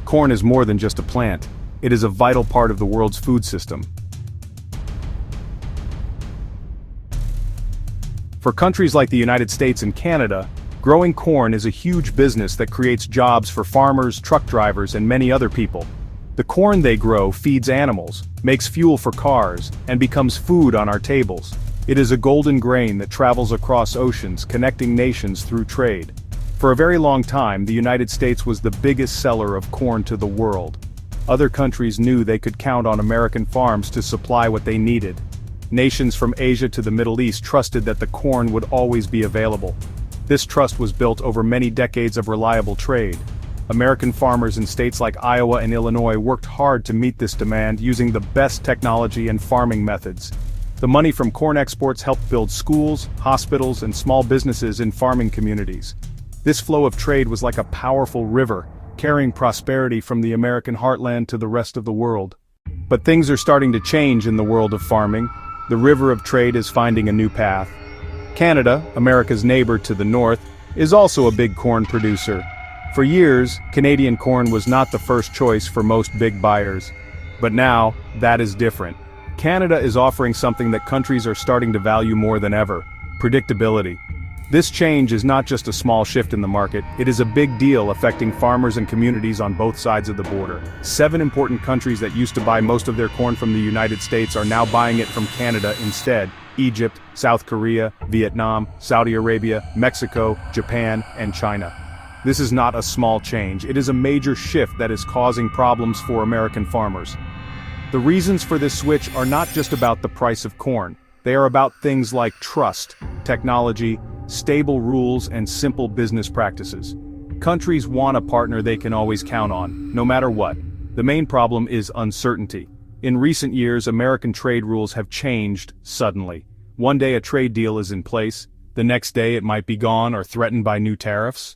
Corn is more than just a plant. It is a vital part of the world's food system. For countries like the United States and Canada, growing corn is a huge business that creates jobs for farmers, truck drivers, and many other people. The corn they grow feeds animals, makes fuel for cars, and becomes food on our tables. It is a golden grain that travels across oceans, connecting nations through trade. For a very long time, the United States was the biggest seller of corn to the world. Other countries knew they could count on American farms to supply what they needed. Nations from Asia to the Middle East trusted that the corn would always be available. This trust was built over many decades of reliable trade. American farmers in states like Iowa and Illinois worked hard to meet this demand using the best technology and farming methods. The money from corn exports helped build schools, hospitals, and small businesses in farming communities. This flow of trade was like a powerful river, carrying prosperity from the American heartland to the rest of the world. But things are starting to change in the world of farming. The river of trade is finding a new path. Canada, America's neighbor to the north, is also a big corn producer. For years, Canadian corn was not the first choice for most big buyers. But now, that is different. Canada is offering something that countries are starting to value more than ever: predictability. This change is not just a small shift in the market, it is a big deal affecting farmers and communities on both sides of the border. 7 important countries that used to buy most of their corn from the United States are now buying it from Canada instead: Egypt, South Korea, Vietnam, Saudi Arabia, Mexico, Japan, and China. This is not a small change, it is a major shift that is causing problems for American farmers. The reasons for this switch are not just about the price of corn. They are about things like trust, technology, stable rules, and simple business practices. Countries want a partner they can always count on, no matter what. The main problem is uncertainty. In recent years, American trade rules have changed suddenly. One day a trade deal is in place, the next day it might be gone or threatened by new tariffs.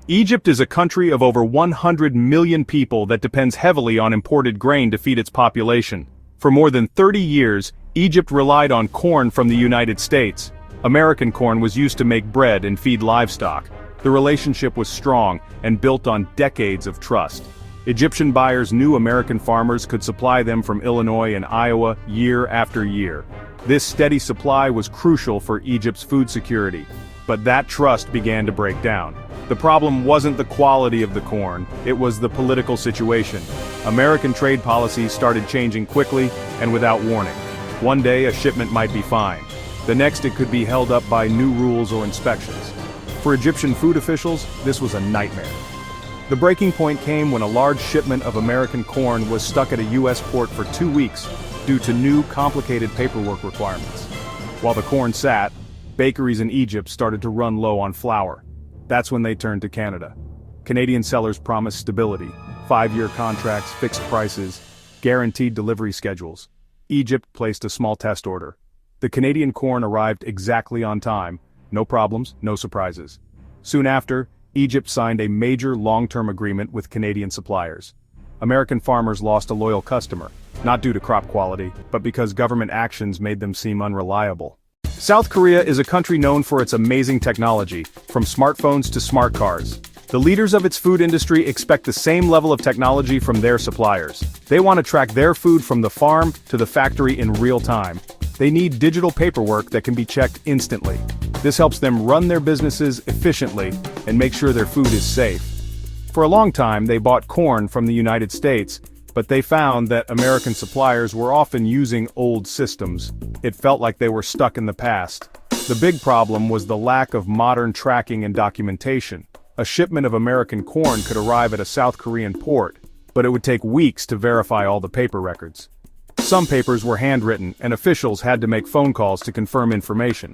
Egypt is a country of over 100 million people that depends heavily on imported grain to feed its population. For more than 30 years, Egypt relied on corn from the United States. American corn was used to make bread and feed livestock. The relationship was strong and built on decades of trust. Egyptian buyers knew American farmers could supply them from Illinois and Iowa year after year. This steady supply was crucial for Egypt's food security. But that trust began to break down. The problem wasn't the quality of the corn, it was the political situation. American trade policies started changing quickly and without warning. One day a shipment might be fine. The next it could be held up by new rules or inspections. For Egyptian food officials, this was a nightmare. The breaking point came when a large shipment of American corn was stuck at a U.S. port for 2 weeks due to new, complicated paperwork requirements. While the corn sat, bakeries in Egypt started to run low on flour. That's when they turned to Canada. Canadian sellers promised stability, 5-year contracts, fixed prices, guaranteed delivery schedules. Egypt placed a small test order. The Canadian corn arrived exactly on time, no problems, no surprises. Soon after, Egypt signed a major long-term agreement with Canadian suppliers. American farmers lost a loyal customer, not due to crop quality, but because government actions made them seem unreliable. South Korea is a country known for its amazing technology, from smartphones to smart cars. The leaders of its food industry expect the same level of technology from their suppliers. They want to track their food from the farm to the factory in real time. They need digital paperwork that can be checked instantly. This helps them run their businesses efficiently and make sure their food is safe. For a long time, they bought corn from the United States, but they found that American suppliers were often using old systems. It felt like they were stuck in the past. The big problem was the lack of modern tracking and documentation. A shipment of American corn could arrive at a South Korean port, but it would take weeks to verify all the paper records. Some papers were handwritten, and officials had to make phone calls to confirm information.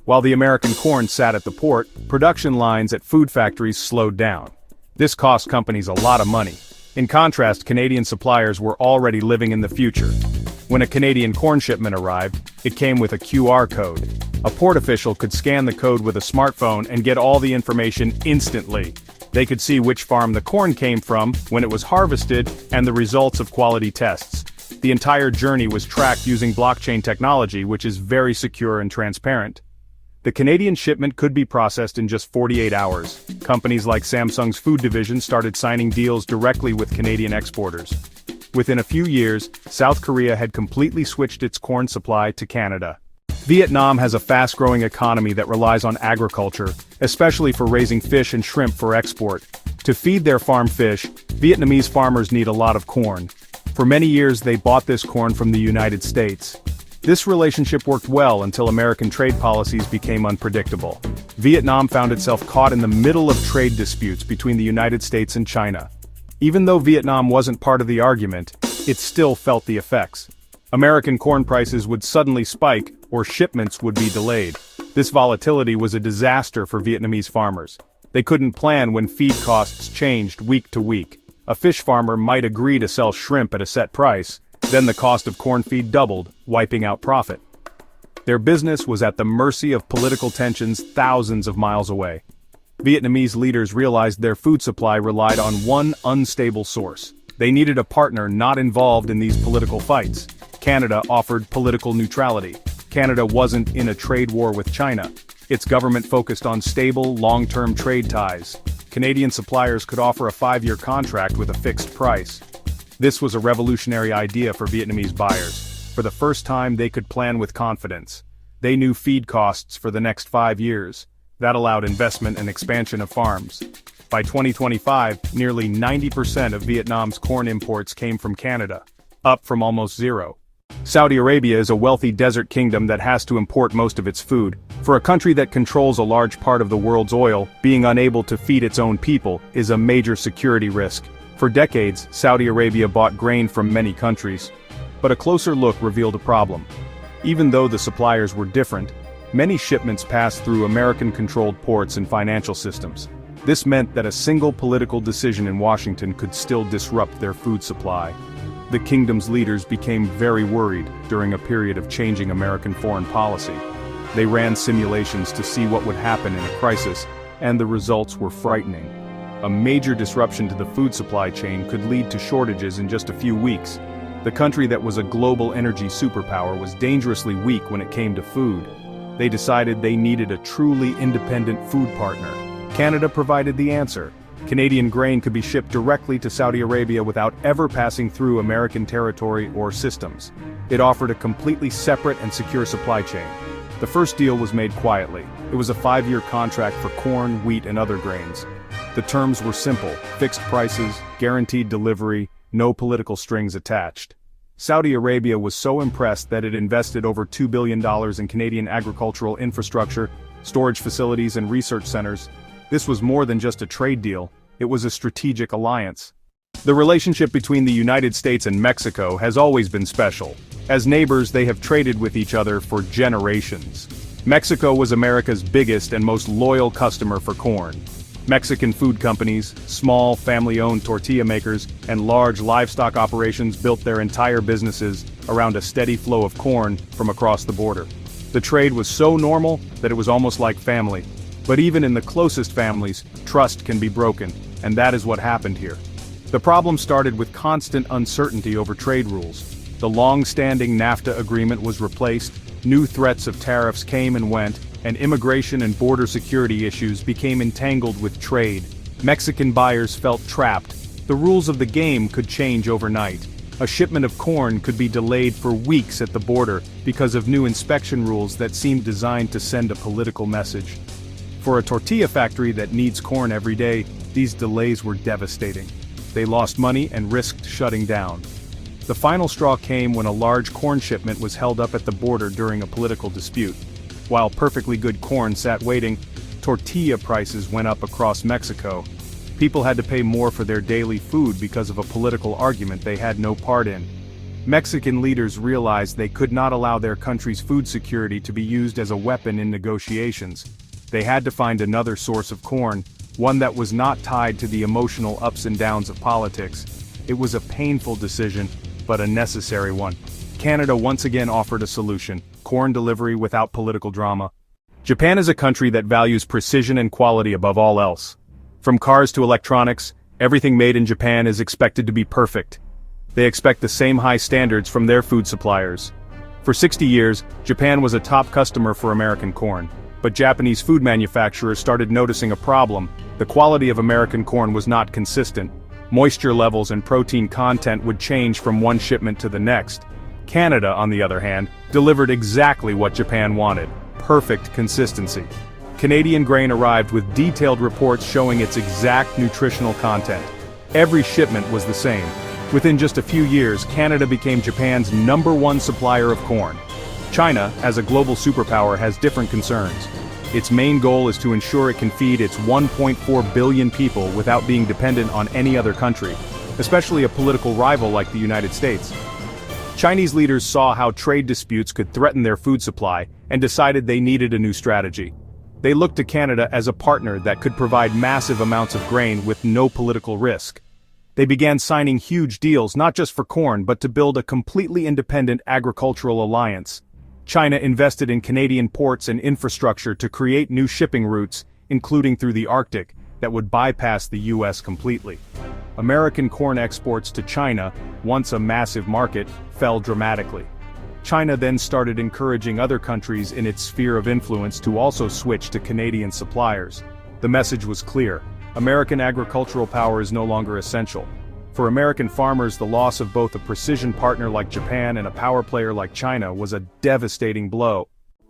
While the American corn sat at the port, production lines at food factories slowed down. This cost companies a lot of money. In contrast, Canadian suppliers were already living in the future. When a Canadian corn shipment arrived, it came with a QR code. A port official could scan the code with a smartphone and get all the information instantly. They could see which farm the corn came from, when it was harvested, and the results of quality tests. The entire journey was tracked using blockchain technology, which is very secure and transparent. The Canadian shipment could be processed in just 48 hours. Companies like Samsung's food division started signing deals directly with Canadian exporters. Within a few years, South Korea had completely switched its corn supply to Canada. Vietnam has a fast-growing economy that relies on agriculture, especially for raising fish and shrimp for export. To feed their farm fish, Vietnamese farmers need a lot of corn. For many years they bought this corn from the United States. This relationship worked well until American trade policies became unpredictable. Vietnam found itself caught in the middle of trade disputes between the United States and China. Even though Vietnam wasn't part of the argument, it still felt the effects. American corn prices would suddenly spike, or shipments would be delayed. This volatility was a disaster for Vietnamese farmers. They couldn't plan when feed costs changed week to week. A fish farmer might agree to sell shrimp at a set price, then the cost of corn feed doubled, wiping out profit. Their business was at the mercy of political tensions thousands of miles away. Vietnamese leaders realized their food supply relied on one unstable source. They needed a partner not involved in these political fights. Canada offered political neutrality. Canada wasn't in a trade war with China. Its government focused on stable, long-term trade ties. Canadian suppliers could offer a 5-year contract with a fixed price. This was a revolutionary idea for Vietnamese buyers. For the first time, they could plan with confidence. They knew feed costs for the next 5 years. That allowed investment and expansion of farms. By 2025, nearly 90% of Vietnam's corn imports came from Canada, up from almost zero. Saudi Arabia is a wealthy desert kingdom that has to import most of its food. For a country that controls a large part of the world's oil, being unable to feed its own people is a major security risk. For decades, Saudi Arabia bought grain from many countries. But a closer look revealed a problem. Even though the suppliers were different, many shipments passed through American-controlled ports and financial systems. This meant that a single political decision in Washington could still disrupt their food supply. The kingdom's leaders became very worried during a period of changing American foreign policy. They ran simulations to see what would happen in a crisis, and the results were frightening. A major disruption to the food supply chain could lead to shortages in just a few weeks. The country that was a global energy superpower was dangerously weak when it came to food. They decided they needed a truly independent food partner. Canada provided the answer. Canadian grain could be shipped directly to Saudi Arabia without ever passing through American territory or systems. It offered a completely separate and secure supply chain. The first deal was made quietly. It was a 5-year contract for corn, wheat, and other grains. The terms were simple: fixed prices, guaranteed delivery, no political strings attached. Saudi Arabia was so impressed that it invested over $2 billion in Canadian agricultural infrastructure, storage facilities, and research centers. This was more than just a trade deal, it was a strategic alliance. The relationship between the United States and Mexico has always been special. As neighbors, they have traded with each other for generations. Mexico was America's biggest and most loyal customer for corn. Mexican food companies, small family-owned tortilla makers, and large livestock operations built their entire businesses around a steady flow of corn from across the border. The trade was so normal that it was almost like family. But even in the closest families, trust can be broken, and that is what happened here. The problem started with constant uncertainty over trade rules. The long-standing NAFTA agreement was replaced, new threats of tariffs came and went, and immigration and border security issues became entangled with trade. Mexican buyers felt trapped. The rules of the game could change overnight. A shipment of corn could be delayed for weeks at the border because of new inspection rules that seemed designed to send a political message. For a tortilla factory that needs corn every day, these delays were devastating. They lost money and risked shutting down. The final straw came when a large corn shipment was held up at the border during a political dispute. While perfectly good corn sat waiting, tortilla prices went up across Mexico. People had to pay more for their daily food because of a political argument they had no part in. Mexican leaders realized they could not allow their country's food security to be used as a weapon in negotiations. They had to find another source of corn, one that was not tied to the emotional ups and downs of politics. It was a painful decision, but a necessary one. Canada once again offered a solution: corn delivery without political drama. Japan is a country that values precision and quality above all else. From cars to electronics, everything made in Japan is expected to be perfect. They expect the same high standards from their food suppliers. For 60 years, Japan was a top customer for American corn. But Japanese food manufacturers started noticing a problem. The quality of American corn was not consistent. Moisture levels and protein content would change from one shipment to the next. Canada, on the other hand, delivered exactly what Japan wanted: perfect consistency. Canadian grain arrived with detailed reports showing its exact nutritional content. Every shipment was the same. Within just a few years, Canada became Japan's #1 supplier of corn. China, as a global superpower, has different concerns. Its main goal is to ensure it can feed its 1.4 billion people without being dependent on any other country, especially a political rival like the United States. Chinese leaders saw how trade disputes could threaten their food supply and decided they needed a new strategy. They looked to Canada as a partner that could provide massive amounts of grain with no political risk. They began signing huge deals not just for corn but to build a completely independent agricultural alliance. China invested in Canadian ports and infrastructure to create new shipping routes, including through the Arctic, that would bypass the US completely. American corn exports to China, once a massive market, fell dramatically. China then started encouraging other countries in its sphere of influence to also switch to Canadian suppliers. The message was clear: American agricultural power is no longer essential. For American farmers, the loss of both a precision partner like Japan and a power player like China was a devastating blow.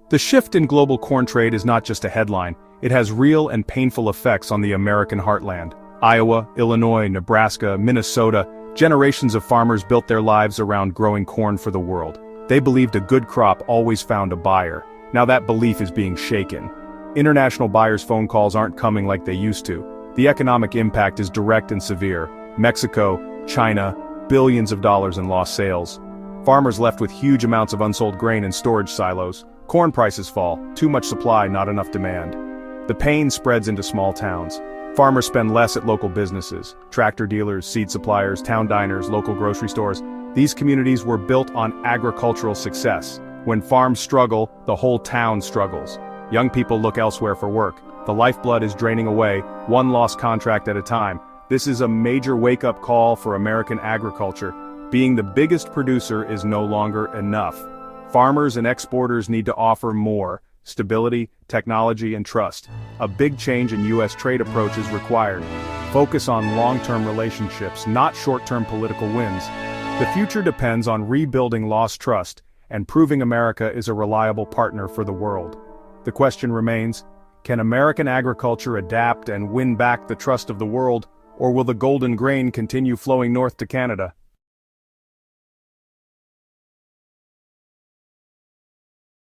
The shift in global corn trade is not just a headline, it has real and painful effects on the American heartland. Iowa, Illinois, Nebraska, Minnesota, generations of farmers built their lives around growing corn for the world. They believed a good crop always found a buyer. Now that belief is being shaken. International buyers' phone calls aren't coming like they used to. The economic impact is direct and severe. Mexico, China, billions of dollars in lost sales. Farmers left with huge amounts of unsold grain in storage silos. Corn prices fall, too much supply, not enough demand. The pain spreads into small towns. Farmers spend less at local businesses, tractor dealers, seed suppliers, town diners, local grocery stores. These communities were built on agricultural success. When farms struggle, the whole town struggles. Young people look elsewhere for work. The lifeblood is draining away, one lost contract at a time. This is a major wake-up call for American agriculture. Being the biggest producer is no longer enough. Farmers and exporters need to offer more: stability, technology, and trust. A big change in U.S. trade approach is required. Focus on long-term relationships, not short-term political wins. The future depends on rebuilding lost trust and proving America is a reliable partner for the world. The question remains, can American agriculture adapt and win back the trust of the world, or will the golden grain continue flowing north to Canada?